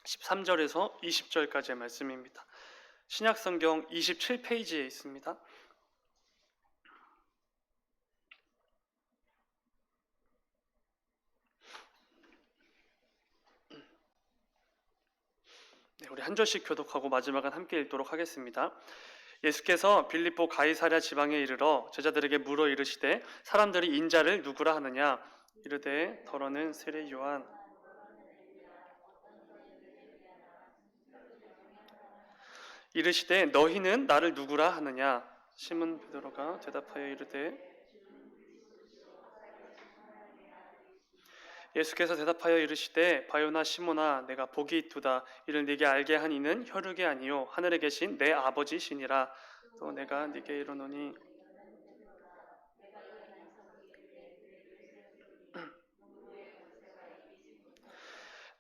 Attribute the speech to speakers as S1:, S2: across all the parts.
S1: 13절에서 20절까지의 말씀입니다. 신약성경 27페이지에 있습니다. 네, 우리 한 절씩 교독하고 마지막은 함께 읽도록 하겠습니다. 예수께서 빌립보 가이사랴 지방에 이르러 제자들에게 물어 이르시되 사람들이 인자를 누구라 하느냐 이르되 더러는 세례 요한 이르시되 너희는 나를 누구라 하느냐 시몬 베드로가 대답하여 이르되 예수께서 대답하여 이르시되 바요나 시몬아 내가 복이 있도다 이를 네게 알게 한 이는 혈육이 아니요 하늘에 계신 내 아버지시니라 또 내가 네게 이르노니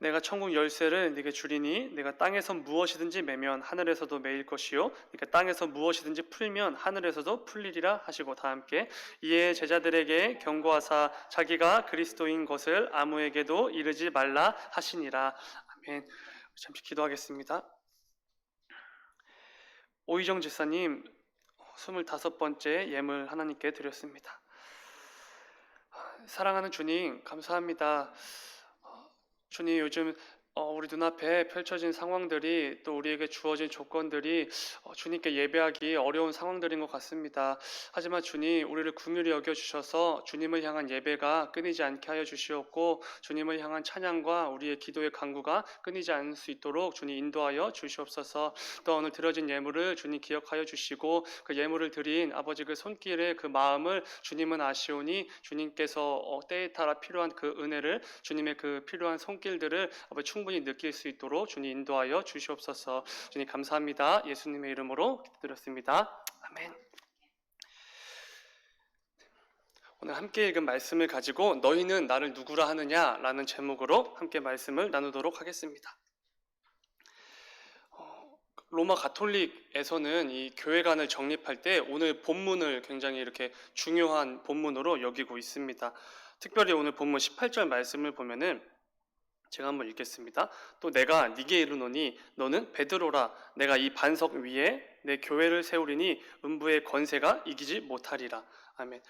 S1: 내가 천국 열쇠를 네게 주리니 네가 땅에서 무엇이든지 매면 하늘에서도 매일 것이요 네가 땅에서 무엇이든지 풀면 하늘에서도 풀리리라 하시고 다 함께 이에 제자들에게 경고하사 자기가 그리스도인 것을 아무에게도 이르지 말라 하시니라. 아멘. 잠시 기도하겠습니다. 오희정 집사님 25번째 예물 하나님께 드렸습니다. 사랑하는 주님 감사합니다. 주님 요즘 우리 눈앞에 펼쳐진 상황들이 또 우리에게 주어진 조건들이 주님께 예배하기 어려운 상황들인 것 같습니다. 하지만 주님 우리를 긍휼히 여겨주셔서 주님을 향한 예배가 끊이지 않게 하여 주시옵고 주님을 향한 찬양과 우리의 기도의 간구가 끊이지 않을 수 있도록 주님 인도하여 주시옵소서. 또 오늘 드려진 예물을 주님 기억하여 주시고 그 예물을 드린 아버지 그 손길의 그 마음을 주님은 아시오니 주님께서 때에 따라 필요한 그 은혜를 주님의 그 필요한 손길들을 아버지 충분히 느낄 수 있도록 주님 인도하여 주시옵소서. 주님 감사합니다. 예수님의 이름으로 기도드렸습니다. 아멘. 오늘 함께 읽은 말씀을 가지고 너희는 나를 누구라 하느냐 라는 제목으로 함께 말씀을 나누도록 하겠습니다. 로마 가톨릭에서는 이 교회관을 정립할 때 오늘 본문을 굉장히 이렇게 중요한 본문으로 여기고 있습니다. 특별히 오늘 본문 18절 말씀을 보면은 제가 한번 읽겠습니다. 또 내가 네게 이르노니 너는 베드로라 내가 이 반석 위에 내 교회를 세우리니 음부의 권세가 이기지 못하리라. 아멘.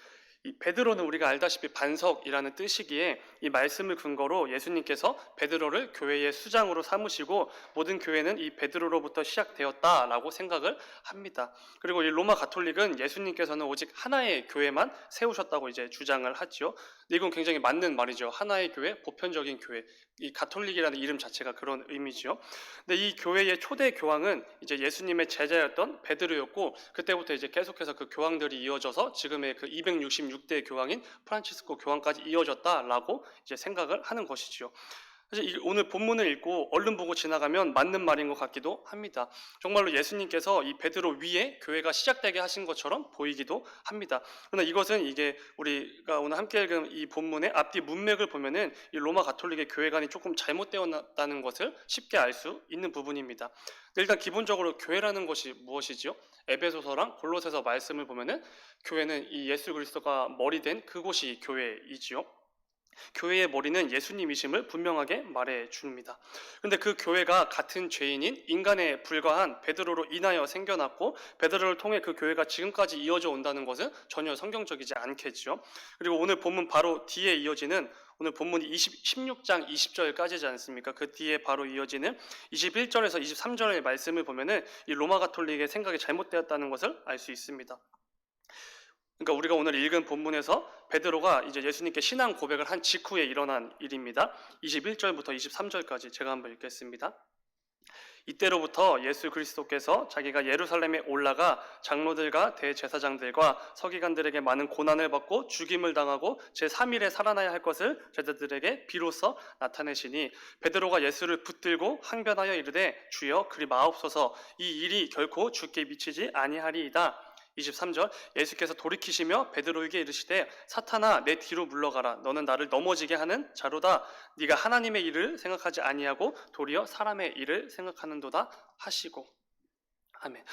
S1: 이 베드로는 우리가 알다시피 반석이라는 뜻이기에 이 말씀을 근거로 예수님께서 베드로를 교회의 수장으로 삼으시고 모든 교회는 이 베드로로부터 시작되었다라고 생각을 합니다. 그리고 이 로마 가톨릭은 예수님께서는 오직 하나의 교회만 세우셨다고 이제 주장을 하죠. 이건 굉장히 맞는 말이죠. 하나의 교회, 보편적인 교회. 이 가톨릭이라는 이름 자체가 그런 의미죠. 근데 이 교회의 초대 교황은 이제 예수님의 제자였던 베드로였고 그때부터 이제 계속해서 그 교황들이 이어져서 지금의 그 266대 교황인 프란치스코 교황까지 이어졌다라고 이제 생각을 하는 것이지요. 사실 오늘 본문을 읽고 얼른 보고 지나가면 맞는 말인 것 같기도 합니다. 정말로 예수님께서 이 베드로 위에 교회가 시작되게 하신 것처럼 보이기도 합니다. 그러나 이것은 이게 우리가 오늘 함께 읽은 이 본문의 앞뒤 문맥을 보면은 이 로마 가톨릭의 교회관이 조금 잘못되었다는 것을 쉽게 알 수 있는 부분입니다. 일단 기본적으로 교회라는 것이 무엇이지요? 에베소서랑 골로새서 말씀을 보면은 교회는 이 예수 그리스도가 머리 된 그곳이 교회이지요. 교회의 머리는 예수님이심을 분명하게 말해 줍니다. 그런데 그 교회가 같은 죄인인 인간에 불과한 베드로로 인하여 생겨났고 베드로를 통해 그 교회가 지금까지 이어져 온다는 것은 전혀 성경적이지 않겠죠. 그리고 오늘 본문 바로 뒤에 이어지는 오늘 본문이 16장 20절까지지 않습니까? 그 뒤에 바로 이어지는 21절에서 23절의 말씀을 보면은 이 로마 가톨릭의 생각이 잘못되었다는 것을 알 수 있습니다. 그러니까 우리가 오늘 읽은 본문에서 베드로가 이제 예수님께 신앙 고백을 한 직후에 일어난 일입니다. 21절부터 23절까지 제가 한번 읽겠습니다. 이때로부터 예수 그리스도께서 자기가 예루살렘에 올라가 장로들과 대제사장들과 서기관들에게 많은 고난을 받고 죽임을 당하고 제3일에 살아나야 할 것을 제자들에게 비로소 나타내시니 베드로가 예수를 붙들고 항변하여 이르되 주여 그리 마옵소서 이 일이 결코 주께 미치지 아니하리이다. 23절 예수께서 돌이키시며 베드로에게 이르시되 사탄아 내 뒤로 물러가라 너는 나를 넘어지게 하는 자로다 네가 하나님의 일을 생각하지 아니하고 도리어 사람의 일을 생각하는도다 하시고 아멘.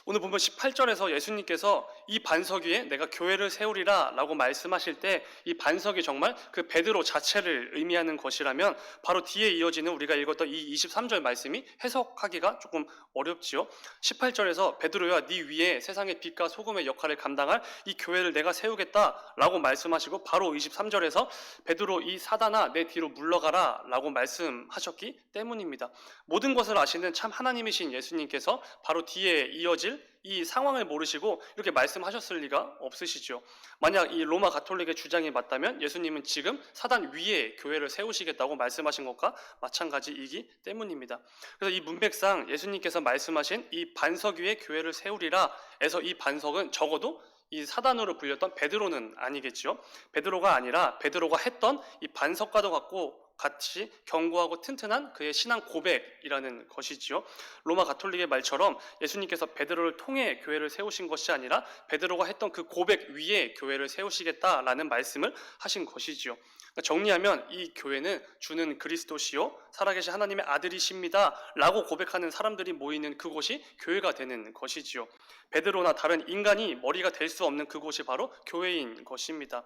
S1: 오늘 본문 18절에서 예수님께서 이 반석 위에 내가 교회를 세우리라 라고 말씀하실 때 이 반석이 정말 그 베드로 자체를 의미하는 것이라면 바로 뒤에 이어지는 우리가 읽었던 이 23절 말씀이 해석하기가 조금 어렵지요. 18절에서 베드로야 네 위에 세상의 빛과 소금의 역할을 감당할 이 교회를 내가 세우겠다 라고 말씀하시고 바로 23절에서 베드로 이 사단아 내 뒤로 물러가라 라고 말씀하셨기 때문입니다. 모든 것을 아시는 참 하나님이신 예수님께서 바로 뒤에 이어질 이 상황을 모르시고 이렇게 말씀하셨을 리가 없으시죠. 만약 이 로마 가톨릭의 주장이 맞다면 예수님은 지금 사단 위에 교회를 세우시겠다고 말씀하신 것과 마찬가지이기 때문입니다. 그래서 이 문맥상 예수님께서 말씀하신 이 반석 위에 교회를 세우리라 해서 이 반석은 적어도 이 사단으로 불렸던 베드로는 아니겠죠. 베드로가 아니라 베드로가 했던 이 반석과도 같이 견고하고 튼튼한 그의 신앙 고백이라는 것이지요. 로마 가톨릭의 말처럼 예수님께서 베드로를 통해 교회를 세우신 것이 아니라 베드로가 했던 그 고백 위에 교회를 세우시겠다라는 말씀을 하신 것이지요. 정리하면 이 교회는 주는 그리스도시요 살아계신 하나님의 아들이십니다 라고 고백하는 사람들이 모이는 그곳이 교회가 되는 것이지요. 베드로나 다른 인간이 머리가 될 수 없는 그곳이 바로 교회인 것입니다.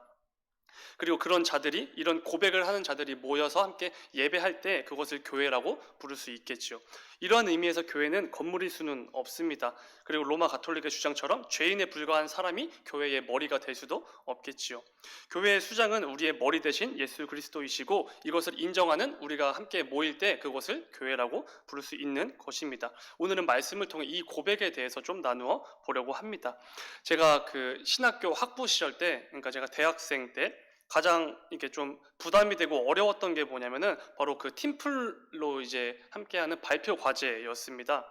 S1: 그리고 그런 자들이 이런 고백을 하는 자들이 모여서 함께 예배할 때 그것을 교회라고 부를 수 있겠죠. 이러한 의미에서 교회는 건물일 수는 없습니다. 그리고 로마 가톨릭의 주장처럼 죄인에 불과한 사람이 교회의 머리가 될 수도 없겠지요. 교회의 수장은 우리의 머리 대신 예수 그리스도이시고 이것을 인정하는 우리가 함께 모일 때 그것을 교회라고 부를 수 있는 것입니다. 오늘은 말씀을 통해 이 고백에 대해서 좀 나누어 보려고 합니다. 제가 그 신학교 학부 시절 때, 그러니까 제가 대학생 때 가장 이렇게 좀 부담이 되고 어려웠던 게 뭐냐면은 바로 그 팀플로 이제 함께하는 발표 과제였습니다.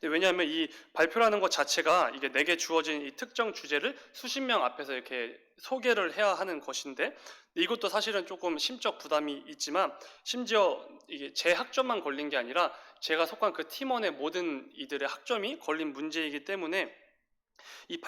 S1: 왜냐하면 이 발표라는 것 자체가 이게 내게 주어진 이 특정 주제를 수십 명 앞에서 이렇게 소개를 해야 하는 것인데 이것도 사실은 조금 심적 부담이 있지만 심지어 이게 제 학점만 걸린 게 아니라 제가 속한 그 팀원의 모든 이들의 학점이 걸린 문제이기 때문에 이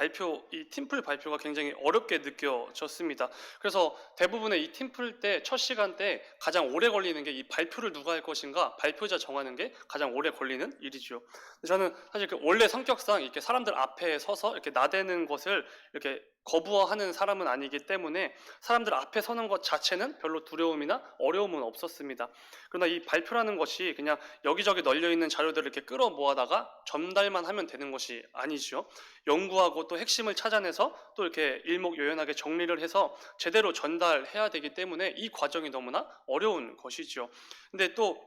S1: 팀플 발표가 굉장히 어렵게 느껴졌습니다. 그래서 대부분의 이 팀플 때 첫 시간 때 가장 오래 걸리는 게 이 발표를 누가 할 것인가 발표자 정하는 게 가장 오래 걸리는 일이죠. 저는 사실 그 원래 성격상 이렇게 사람들 앞에 서서 이렇게 나대는 것을 이렇게 거부하는 사람은 아니기 때문에 사람들 앞에 서는 것 자체는 별로 두려움이나 어려움은 없었습니다. 그러나 이 발표라는 것이 그냥 여기저기 널려 있는 자료들을 이렇게 끌어 모아다가 전달만 하면 되는 것이 아니죠. 연구하고 또 핵심을 찾아내서 또 이렇게 일목요연하게 정리를 해서 제대로 전달해야 되기 때문에 이 과정이 너무나 어려운 것이죠. 근데 또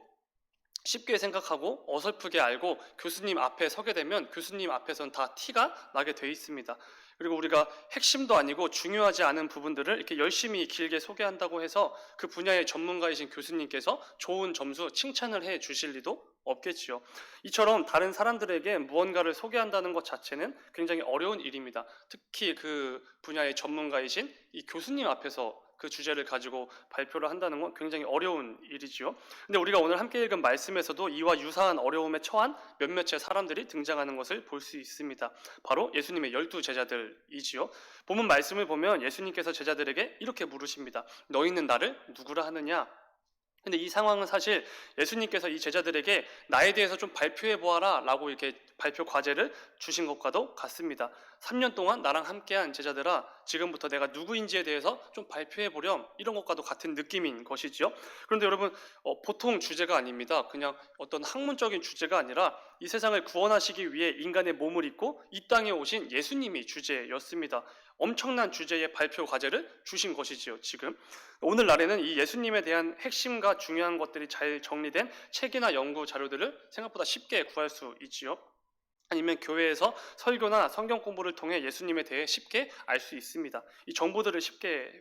S1: 쉽게 생각하고 어설프게 알고 교수님 앞에 서게 되면 교수님 앞에서는 다 티가 나게 돼 있습니다. 그리고 우리가 핵심도 아니고 중요하지 않은 부분들을 이렇게 열심히 길게 소개한다고 해서 그 분야의 전문가이신 교수님께서 좋은 점수 칭찬을 해 주실 리도 없겠지요. 이처럼 다른 사람들에게 무언가를 소개한다는 것 자체는 굉장히 어려운 일입니다. 특히 그 분야의 전문가이신 이 교수님 앞에서 그 주제를 가지고 발표를 한다는 건 굉장히 어려운 일이지요. 근데 우리가 오늘 함께 읽은 말씀에서도 이와 유사한 어려움에 처한 몇몇의 사람들이 등장하는 것을 볼 수 있습니다. 바로 예수님의 12 제자들이지요. 본문 말씀을 보면 예수님께서 제자들에게 이렇게 물으십니다. 너희는 나를 누구라 하느냐? 근데 이 상황은 사실 예수님께서 이 제자들에게 나에 대해서 좀 발표해 보아라 라고 이렇게 발표 과제를 주신 것과도 같습니다. 3년 동안 나랑 함께한 제자들아 지금부터 내가 누구인지에 대해서 좀 발표해 보렴 이런 것과도 같은 느낌인 것이지요. 그런데 여러분 보통 주제가 아닙니다. 그냥 어떤 학문적인 주제가 아니라 이 세상을 구원하시기 위해 인간의 몸을 입고 이 땅에 오신 예수님이 주제였습니다. 엄청난 주제의 발표 과제를 주신 것이지요. 지금 오늘날에는 이 예수님에 대한 핵심과 중요한 것들이 잘 정리된 책이나 연구 자료들을 생각보다 쉽게 구할 수 있지요. 아니면 교회에서 설교나 성경 공부를 통해 예수님에 대해 쉽게 알 수 있습니다. 이 정보들을 쉽게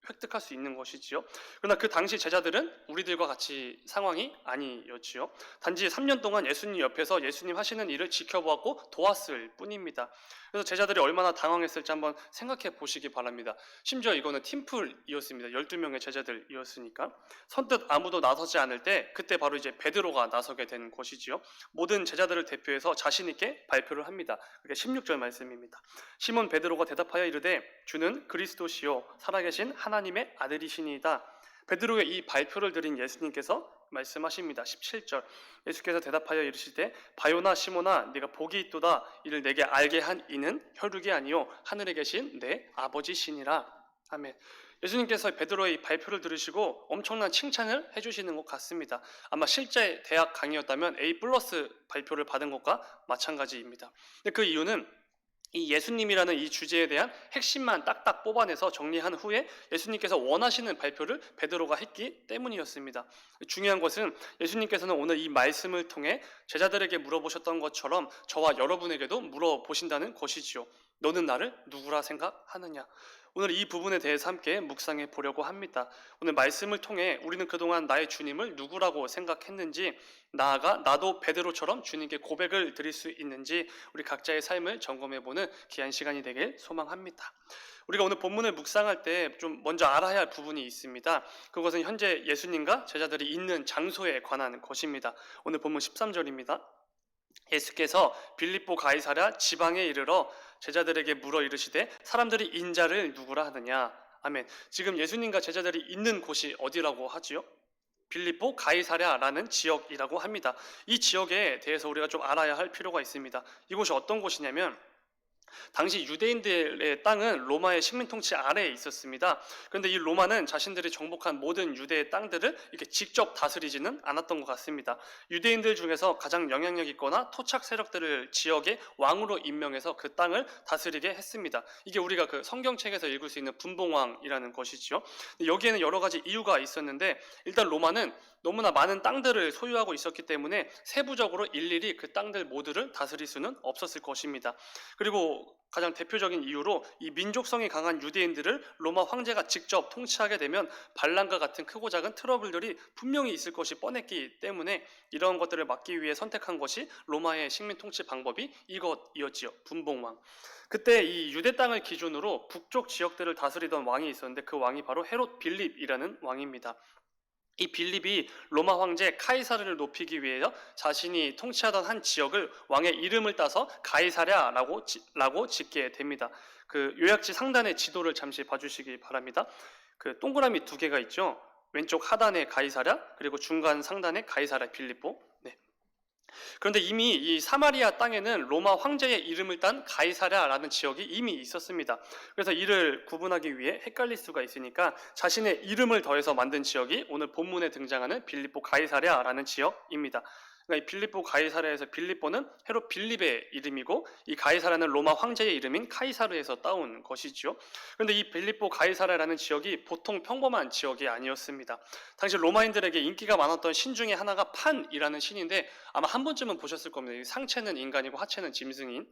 S1: 획득할 수 있는 것이지요. 그러나 그 당시 제자들은 우리들과 같이 상황이 아니었지요. 단지 3년 동안 예수님 옆에서 예수님 하시는 일을 지켜보았고 도왔을 뿐입니다. 그래서 제자들이 얼마나 당황했을지 한번 생각해 보시기 바랍니다. 심지어 이거는 팀플이었습니다. 12명의 제자들이었으니까. 선뜻 아무도 나서지 않을 때 그때 바로 이제 베드로가 나서게 된 것이지요. 모든 제자들을 대표해서 자신 있게 발표를 합니다. 그게 16절 말씀입니다. 시몬 베드로가 대답하여 이르되 주는 그리스도시요 살아계신 하나님의 아들이시니이다. 베드로의 이 발표를 드린 예수님께서 말씀하십니다. 17절. 예수께서 대답하여 이르시되 바요나 시모나 네가 복이 있도다. 이를 내게 알게 한 이는 혈육이 아니요 하늘에 계신 내 아버지시니라. 아멘. 예수님께서 베드로의 이 발표를 들으시고 엄청난 칭찬을 해주시는 것 같습니다. 아마 실제 대학 강의였다면 A+ 발표를 받은 것과 마찬가지입니다. 근데 그 이유는 이 예수님이라는 이 주제에 대한 핵심만 딱딱 뽑아내서 정리한 후에 예수님께서 원하시는 발표를 베드로가 했기 때문이었습니다. 중요한 것은 예수님께서는 오늘 이 말씀을 통해 제자들에게 물어보셨던 것처럼 저와 여러분에게도 물어보신다는 것이지요. 너는 나를 누구라 생각하느냐? 오늘 이 부분에 대해서 함께 묵상해 보려고 합니다. 오늘 말씀을 통해 우리는 그동안 나의 주님을 누구라고 생각했는지, 나아가 나도 베드로처럼 주님께 고백을 드릴 수 있는지 우리 각자의 삶을 점검해보는 귀한 시간이 되길 소망합니다. 우리가 오늘 본문을 묵상할 때 좀 먼저 알아야 할 부분이 있습니다. 그것은 현재 예수님과 제자들이 있는 장소에 관한 것입니다. 오늘 본문 13절입니다. 예수께서 빌립보 가이사랴 지방에 이르러 제자들에게 물어 이르시되 사람들이 인자를 누구라 하느냐. 아멘. 지금 예수님과 제자들이 있는 곳이 어디라고 하지요? 빌립보 가이사랴라는 지역이라고 합니다. 이 지역에 대해서 우리가 좀 알아야 할 필요가 있습니다. 이곳이 어떤 곳이냐면 당시 유대인들의 땅은 로마의 식민 통치 아래에 있었습니다. 그런데 이 로마는 자신들이 정복한 모든 유대의 땅들을 이렇게 직접 다스리지는 않았던 것 같습니다. 유대인들 중에서 가장 영향력 있거나 토착 세력들을 지역의 왕으로 임명해서 그 땅을 다스리게 했습니다. 이게 우리가 그 성경책에서 읽을 수 있는 분봉왕이라는 것이지요. 여기에는 여러 가지 이유가 있었는데 일단 로마는 너무나 많은 땅들을 소유하고 있었기 때문에 세부적으로 일일이 그 땅들 모두를 다스릴 수는 없었을 것입니다. 그리고 가장 대표적인 이유로 이 민족성이 강한 유대인들을 로마 황제가 직접 통치하게 되면 반란과 같은 크고 작은 트러블들이 분명히 있을 것이 뻔했기 때문에 이러한 것들을 막기 위해 선택한 것이 로마의 식민 통치 방법이 이것이었지요. 분봉왕. 그때 이 유대 땅을 기준으로 북쪽 지역들을 다스리던 왕이 있었는데 그 왕이 바로 헤롯 빌립이라는 왕입니다. 이 빌립이 로마 황제 카이사르를 높이기 위해서 자신이 통치하던 한 지역을 왕의 이름을 따서 가이사랴라고 짓게 됩니다. 그 요약지 상단의 지도를 잠시 봐주시기 바랍니다. 그 동그라미 두 개가 있죠. 왼쪽 하단에 가이사랴, 그리고 중간 상단에 가이사랴 빌립보. 네. 그런데 이미 이 사마리아 땅에는 로마 황제의 이름을 딴 가이사랴라는 지역이 이미 있었습니다. 그래서 이를 구분하기 위해 헷갈릴 수가 있으니까 자신의 이름을 더해서 만든 지역이 오늘 본문에 등장하는 빌립보 가이사랴라는 지역입니다. 그러니까 이 빌립보 가이사랴에서 빌립보는 헤롯 빌립의 이름이고 이 가이사랴는 로마 황제의 이름인 카이사르에서 따온 것이지요. 그런데 이 빌립보 가이사랴라는 지역이 보통 평범한 지역이 아니었습니다. 당시 로마인들에게 인기가 많았던 신 중에 하나가 판이라는 신인데 아마 한 번쯤은 보셨을 겁니다. 상체는 인간이고 하체는 짐승인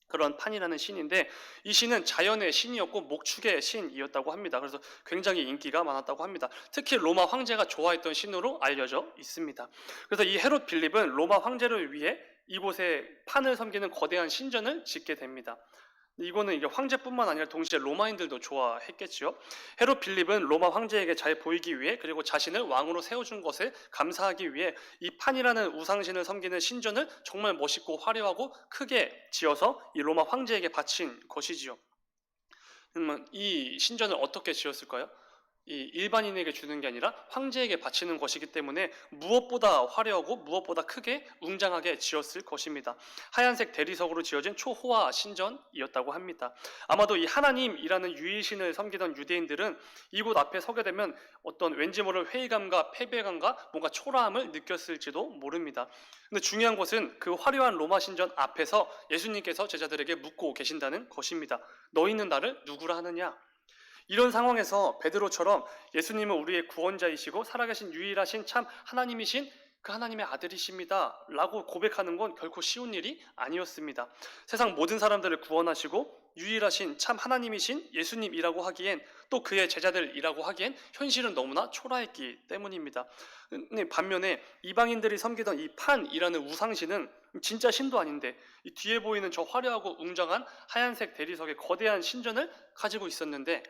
S1: 그런 판이라는 신인데 이 신은 자연의 신이었고 목축의 신이었다고 합니다. 그래서 굉장히 인기가 많았다고 합니다. 특히 로마 황제가 좋아했던 신으로 알려져 있습니다. 그래서 이 헤롯 빌립은 로마 황제를 위해 이곳에 판을 섬기는 거대한 신전을 짓게 됩니다. 이거는 이게 황제뿐만 아니라 동시에 로마인들도 좋아했겠지요. 헤롯 빌립은 로마 황제에게 잘 보이기 위해 그리고 자신을 왕으로 세워준 것에 감사하기 위해 이 판이라는 우상신을 섬기는 신전을 정말 멋있고 화려하고 크게 지어서 이 로마 황제에게 바친 것이지요. 그러면 이 신전을 어떻게 지었을까요? 이 일반인에게 주는 게 아니라 황제에게 바치는 것이기 때문에 무엇보다 화려하고 무엇보다 크게 웅장하게 지었을 것입니다. 하얀색 대리석으로 지어진 초호화 신전이었다고 합니다. 아마도 이 하나님이라는 유일신을 섬기던 유대인들은 이곳 앞에 서게 되면 어떤 왠지 모를 회의감과 패배감과 뭔가 초라함을 느꼈을지도 모릅니다. 근데 중요한 것은 그 화려한 로마 신전 앞에서 예수님께서 제자들에게 묻고 계신다는 것입니다. 너희는 나를 누구라 하느냐? 이런 상황에서 베드로처럼 예수님은 우리의 구원자이시고 살아계신 유일하신 참 하나님이신 그 하나님의 아들이십니다 라고 고백하는 건 결코 쉬운 일이 아니었습니다. 세상 모든 사람들을 구원하시고 유일하신 참 하나님이신 예수님이라고 하기엔 또 그의 제자들이라고 하기엔 현실은 너무나 초라했기 때문입니다. 반면에 이방인들이 섬기던 이 판이라는 우상신은 진짜 신도 아닌데 이 뒤에 보이는 저 화려하고 웅장한 하얀색 대리석의 거대한 신전을 가지고 있었는데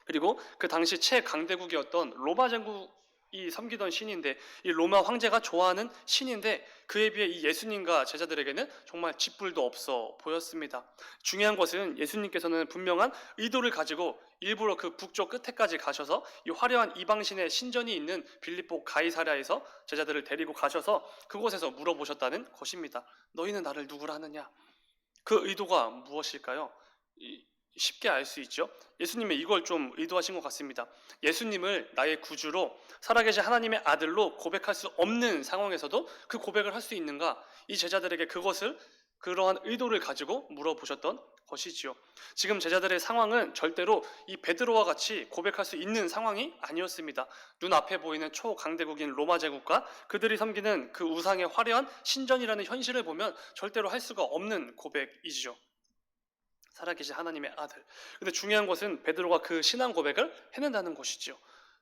S1: 그리고 그 당시 최강대국이었던 로마 제국 이 섬기던 신인데, 이 로마 황제가 좋아하는 신인데, 그에 비해 이 예수님과 제자들에게는 정말 쥐뿔도 없어 보였습니다. 중요한 것은 예수님께서는 분명한 의도를 가지고 일부러 그 북쪽 끝에까지 가셔서 이 화려한 이방신의 신전이 있는 빌립보 가이사랴에서 제자들을 데리고 가셔서 그곳에서 물어보셨다는 것입니다. 너희는 나를 누구라 하느냐? 그 의도가 무엇일까요? 쉽게 알 수 있죠. 예수님의 이걸 좀 의도하신 것 같습니다. 예수님을 나의 구주로 살아계신 하나님의 아들로 고백할 수 없는 상황에서도 그 고백을 할 수 있는가? 이 제자들에게 그러한 의도를 가지고 물어보셨던 것이지요. 지금 제자들의 상황은 절대로 이 베드로와 같이 고백할 수 있는 상황이 아니었습니다. 눈앞에 보이는 초강대국인 로마 제국과 그들이 섬기는 그 우상의 화려한 신전이라는 현실을 보면 절대로 할 수가 없는 고백이지요. 살아계신 하나님의 아들. 근데 중요한 것은 베드로가 그 신앙 고백을 해낸다는 것이지요.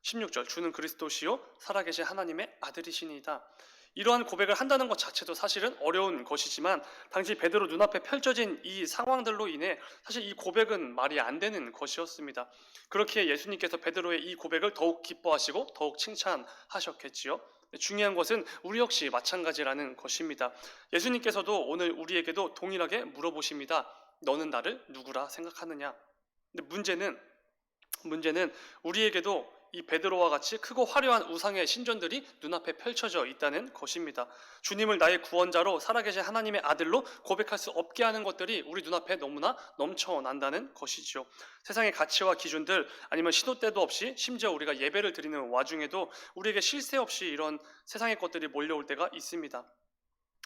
S1: 16절, 주는 그리스도시요 살아계신 하나님의 아들이시니이다. 이러한 고백을 한다는 것 자체도 사실은 어려운 것이지만 당시 베드로 눈앞에 펼쳐진 이 상황들로 인해 사실 이 고백은 말이 안 되는 것이었습니다. 그렇기에 예수님께서 베드로의 이 고백을 더욱 기뻐하시고 더욱 칭찬하셨겠지요. 중요한 것은 우리 역시 마찬가지라는 것입니다. 예수님께서도 오늘 우리에게도 동일하게 물어보십니다. 너는 나를 누구라 생각하느냐? 근데 문제는 우리에게도 이 베드로와 같이 크고 화려한 우상의 신전들이 눈앞에 펼쳐져 있다는 것입니다. 주님을 나의 구원자로 살아계신 하나님의 아들로 고백할 수 없게 하는 것들이 우리 눈앞에 너무나 넘쳐난다는 것이죠. 세상의 가치와 기준들, 아니면 시도 때도 없이 심지어 우리가 예배를 드리는 와중에도 우리에게 쉴 새 없이 이런 세상의 것들이 몰려올 때가 있습니다.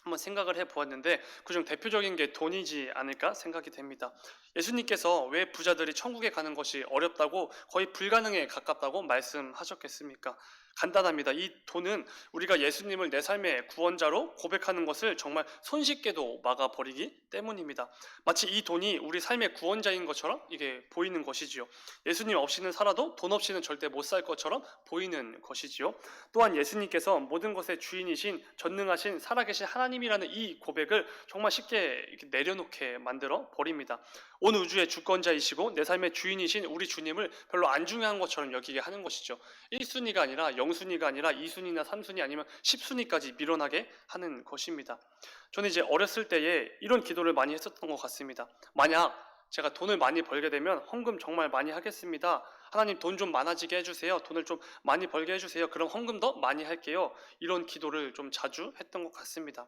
S1: 한번 생각을 해보았는데 그중 대표적인 게 돈이지 않을까 생각이 됩니다. 예수님께서 왜 부자들이 천국에 가는 것이 어렵다고, 거의 불가능에 가깝다고 말씀하셨겠습니까? 간단합니다. 이 돈은 우리가 예수님을 내 삶의 구원자로 고백하는 것을 정말 손쉽게도 막아버리기 때문입니다. 마치 이 돈이 우리 삶의 구원자인 것처럼 이게 보이는 것이지요. 예수님 없이는 살아도 돈 없이는 절대 못 살 것처럼 보이는 것이지요. 또한 예수님께서 모든 것의 주인이신 전능하신 살아계신 하나님이라는 이 고백을 정말 쉽게 이렇게 내려놓게 만들어 버립니다. 온 우주의 주권자이시고 내 삶의 주인이신 우리 주님을 별로 안 중요한 것처럼 여기게 하는 것이죠. 1순위가 아니라 0순위가 아니라 2순위나 3순위 아니면 10순위까지 밀어나게 하는 것입니다. 저는 이제 어렸을 때에 이런 기도를 많이 했었던 것 같습니다. 만약 제가 돈을 많이 벌게 되면 헌금 정말 많이 하겠습니다. 하나님 돈 좀 많아지게 해주세요. 돈을 좀 많이 벌게 해주세요. 그럼 헌금 더 많이 할게요. 이런 기도를 좀 자주 했던 것 같습니다.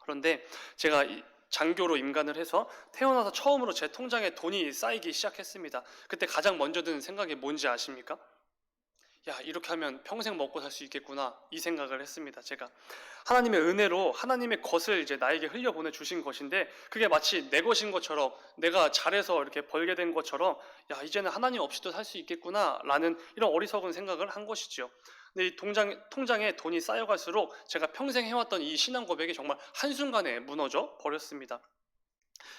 S1: 그런데 제가 장교로 임관을 해서 태어나서 처음으로 제 통장에 돈이 쌓이기 시작했습니다. 그때 가장 먼저 드는 생각이 뭔지 아십니까? 야, 이렇게 하면 평생 먹고 살 수 있겠구나, 이 생각을 했습니다. 제가 하나님의 은혜로 하나님의 것을 이제 나에게 흘려보내 주신 것인데 그게 마치 내 것인 것처럼, 내가 잘해서 이렇게 벌게 된 것처럼, 야, 이제는 하나님 없이도 살 수 있겠구나 라는 이런 어리석은 생각을 한 것이죠. 근데 이 통장에 돈이 쌓여갈수록 제가 평생 해왔던 이 신앙 고백이 정말 한순간에 무너져 버렸습니다.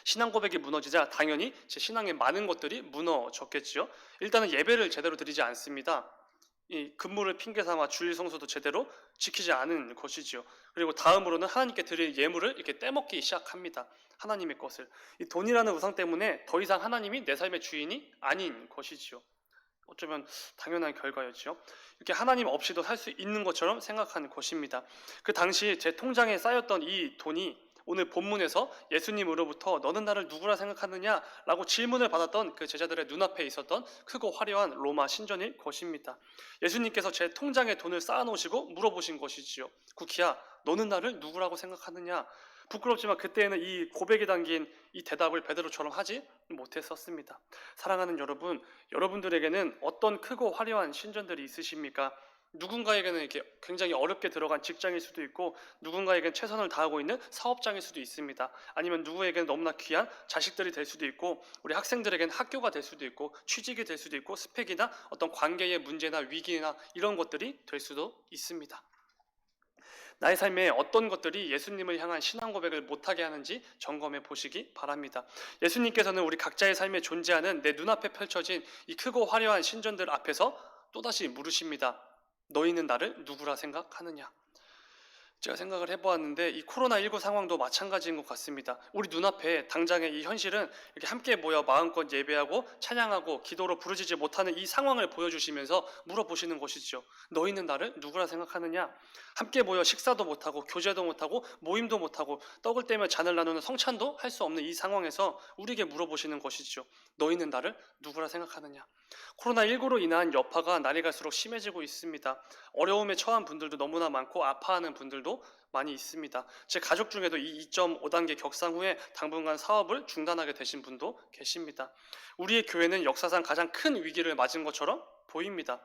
S1: 신앙 고백이 무너지자 당연히 제 신앙의 많은 것들이 무너졌겠지요. 일단은 예배를 제대로 드리지 않습니다. 이 근무를 핑계 삼아 주일 성수도 제대로 지키지 않은 것이지요. 그리고 다음으로는 하나님께 드릴 예물을 이렇게 떼먹기 시작합니다. 하나님의 것을. 이 돈이라는 우상 때문에 더 이상 하나님이 내 삶의 주인이 아닌 것이지요. 어쩌면 당연한 결과였지요. 이렇게 하나님 없이도 살 수 있는 것처럼 생각하는 것입니다. 그 당시 제 통장에 쌓였던 이 돈이 오늘 본문에서 예수님으로부터 너는 나를 누구라 생각하느냐 라고 질문을 받았던 그 제자들의 눈앞에 있었던 크고 화려한 로마 신전일 것입니다. 예수님께서 제 통장에 돈을 쌓아놓으시고 물어보신 것이지요. 쿠키야, 너는 나를 누구라고 생각하느냐? 부끄럽지만 그때에는 이 고백이 담긴 이 대답을 베드로처럼 하지 못했었습니다. 사랑하는 여러분, 여러분들에게는 어떤 크고 화려한 신전들이 있으십니까? 누군가에게는 이렇게 굉장히 어렵게 들어간 직장일 수도 있고, 누군가에게는 최선을 다하고 있는 사업장일 수도 있습니다. 아니면 누구에게는 너무나 귀한 자식들이 될 수도 있고, 우리 학생들에게는 학교가 될 수도 있고, 취직이 될 수도 있고, 스펙이나 어떤 관계의 문제나 위기나 이런 것들이 될 수도 있습니다. 나의 삶에 어떤 것들이 예수님을 향한 신앙 고백을 못하게 하는지 점검해 보시기 바랍니다. 예수님께서는 우리 각자의 삶에 존재하는 내 눈앞에 펼쳐진 이 크고 화려한 신전들 앞에서 또다시 물으십니다. 너희는 나를 누구라 생각하느냐? 제가 생각을 해보았는데 이 코로나19 상황도 마찬가지인 것 같습니다. 우리 눈앞에 당장의 이 현실은 이렇게 함께 모여 마음껏 예배하고 찬양하고 기도로 부르짖지 못하는 이 상황을 보여주시면서 물어보시는 것이죠. 너희는 나를 누구라 생각하느냐? 함께 모여 식사도 못하고 교제도 못하고 모임도 못하고 떡을 떼며 잔을 나누는 성찬도 할 수 없는 이 상황에서 우리에게 물어보시는 것이죠. 너희는 나를 누구라 생각하느냐? 코로나19로 인한 여파가 날이 갈수록 심해지고 있습니다. 어려움에 처한 분들도 너무나 많고 아파하는 분들도 많이 있습니다. 제 가족 중에도 이 2.5단계 격상 후에 당분간 사업을 중단하게 되신 분도 계십니다. 우리의 교회는 역사상 가장 큰 위기를 맞은 것처럼 보입니다.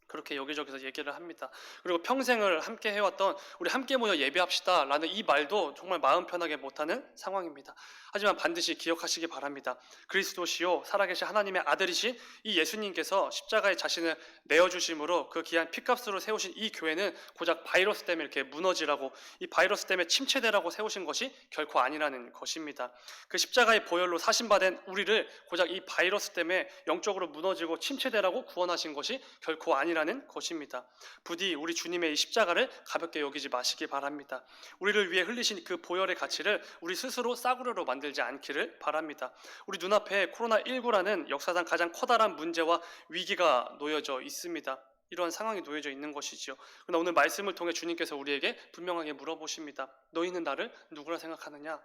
S1: 그렇게 여기저기서 얘기를 합니다. 그리고 평생을 함께 해왔던 우리 함께 모여 예배합시다 라는 이 말도 정말 마음 편하게 못하는 상황입니다. 하지만 반드시 기억하시기 바랍니다. 그리스도시요 살아계신 하나님의 아들이신 이 예수님께서 십자가에 자신을 내어주심으로 그 귀한 피값으로 세우신 이 교회는 고작 바이러스 때문에 이렇게 무너지라고, 이 바이러스 때문에 침체되라고 세우신 것이 결코 아니라는 것입니다. 그 십자가의 보혈로 사신받은 우리를 고작 이 바이러스 때문에 영적으로 무너지고 침체되라고 구원하신 것이 결코 아니라는 것입니다. 부디 우리 주님의 이 십자가를 가볍게 여기지 마시기 바랍니다. 우리를 위해 흘리신 그 보혈의 가치를 우리 스스로 싸구려로 만들지 않기를 바랍니다. 우리 눈앞에 코로나19라는 역사상 가장 커다란 문제와 위기가 놓여져 있습니다. 이러한 상황이 놓여져 있는 것이지요. 그러나 오늘 말씀을 통해 주님께서 우리에게 분명하게 물어보십니다. 너희는 나를 누구라 생각하느냐?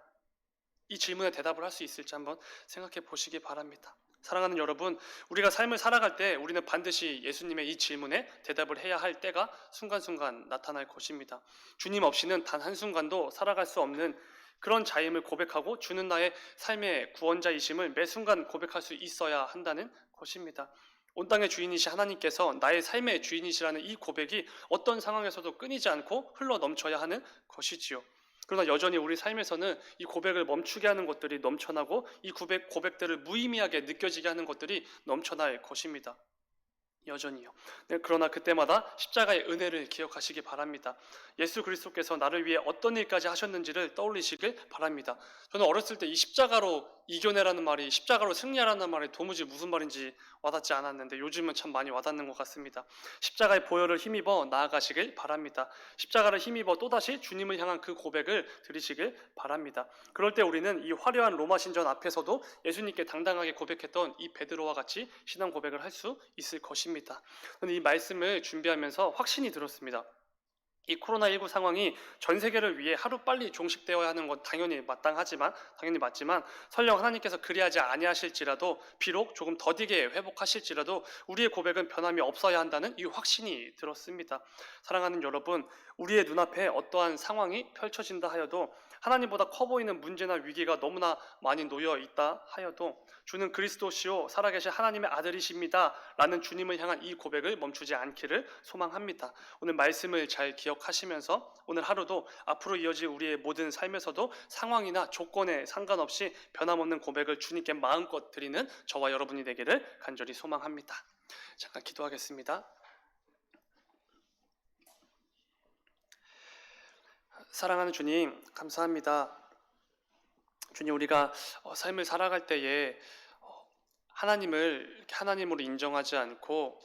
S1: 이 질문에 대답을 할 수 있을지 한번 생각해 보시기 바랍니다. 사랑하는 여러분, 우리가 삶을 살아갈 때 우리는 반드시 예수님의 이 질문에 대답을 해야 할 때가 순간순간 나타날 것입니다. 주님 없이는 단 한순간도 살아갈 수 없는 그런 자임을 고백하고 주는 나의 삶의 구원자이심을 매 순간 고백할 수 있어야 한다는 것입니다. 온 땅의 주인이신 하나님께서 나의 삶의 주인이시라는 이 고백이 어떤 상황에서도 끊이지 않고 흘러 넘쳐야 하는 것이지요. 그러나 여전히 우리 삶에서는 이 고백을 멈추게 하는 것들이 넘쳐나고 이 고백들을 무의미하게 느껴지게 하는 것들이 넘쳐날 것입니다. 여전히요. 네, 그러나 그때마다 십자가의 은혜를 기억하시기 바랍니다. 예수 그리스도께서 나를 위해 어떤 일까지 하셨는지를 떠올리시길 바랍니다. 저는 어렸을 때 이 십자가로 이겨내라는 말이, 십자가로 승리하라는 말이 도무지 무슨 말인지 와닿지 않았는데 요즘은 참 많이 와닿는 것 같습니다. 십자가의 보혈을 힘입어 나아가시길 바랍니다. 십자가를 힘입어 또다시 주님을 향한 그 고백을 드리시길 바랍니다. 그럴 때 우리는 이 화려한 로마 신전 앞에서도 예수님께 당당하게 고백했던 이 베드로와 같이 신앙 고백을 할 수 있을 것입니다. 저는 이 말씀을 준비하면서 확신이 들었습니다. 이 코로나19 상황이 전 세계를 위해 하루빨리 종식되어야 하는 건 당연히 맞지만 설령 하나님께서 그리하지 아니하실지라도 비록 조금 더디게 회복하실지라도 우리의 고백은 변함이 없어야 한다는 이 확신이 들었습니다. 사랑하는 여러분, 우리의 눈앞에 어떠한 상황이 펼쳐진다 하여도 하나님보다 커 보이는 문제나 위기가 너무나 많이 놓여 있다 하여도 주는 그리스도시요 살아계신 하나님의 아들이십니다 라는 주님을 향한 이 고백을 멈추지 않기를 소망합니다. 오늘 말씀을 잘 기억하시면서 오늘 하루도 앞으로 이어질 우리의 모든 삶에서도 상황이나 조건에 상관없이 변함없는 고백을 주님께 마음껏 드리는 저와 여러분이 되기를 간절히 소망합니다. 잠깐 기도하겠습니다. 사랑하는 주님, 감사합니다. 주님, 우리가 삶을 살아갈 때에 하나님을 이렇게 하나님으로 인정하지 않고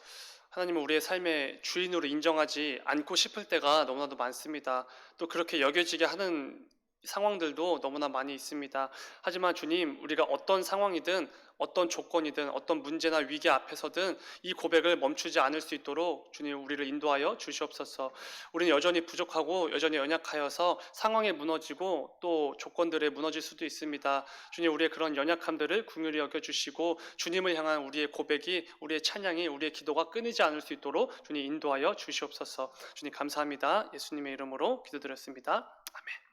S1: 하나님을 우리의 삶의 주인으로 인정하지 않고 싶을 때가 너무나도 많습니다. 또 그렇게 여겨지게 하는 상황들도 너무나 많이 있습니다. 하지만 주님, 우리가 어떤 상황이든 어떤 조건이든 어떤 문제나 위기 앞에서든 이 고백을 멈추지 않을 수 있도록 주님 우리를 인도하여 주시옵소서. 우리는 여전히 부족하고 여전히 연약하여서 상황에 무너지고 또 조건들에 무너질 수도 있습니다. 주님, 우리의 그런 연약함들을 긍휼히 여겨주시고 주님을 향한 우리의 고백이, 우리의 찬양이, 우리의 기도가 끊이지 않을 수 있도록 주님 인도하여 주시옵소서. 주님 감사합니다. 예수님의 이름으로 기도드렸습니다. 아멘.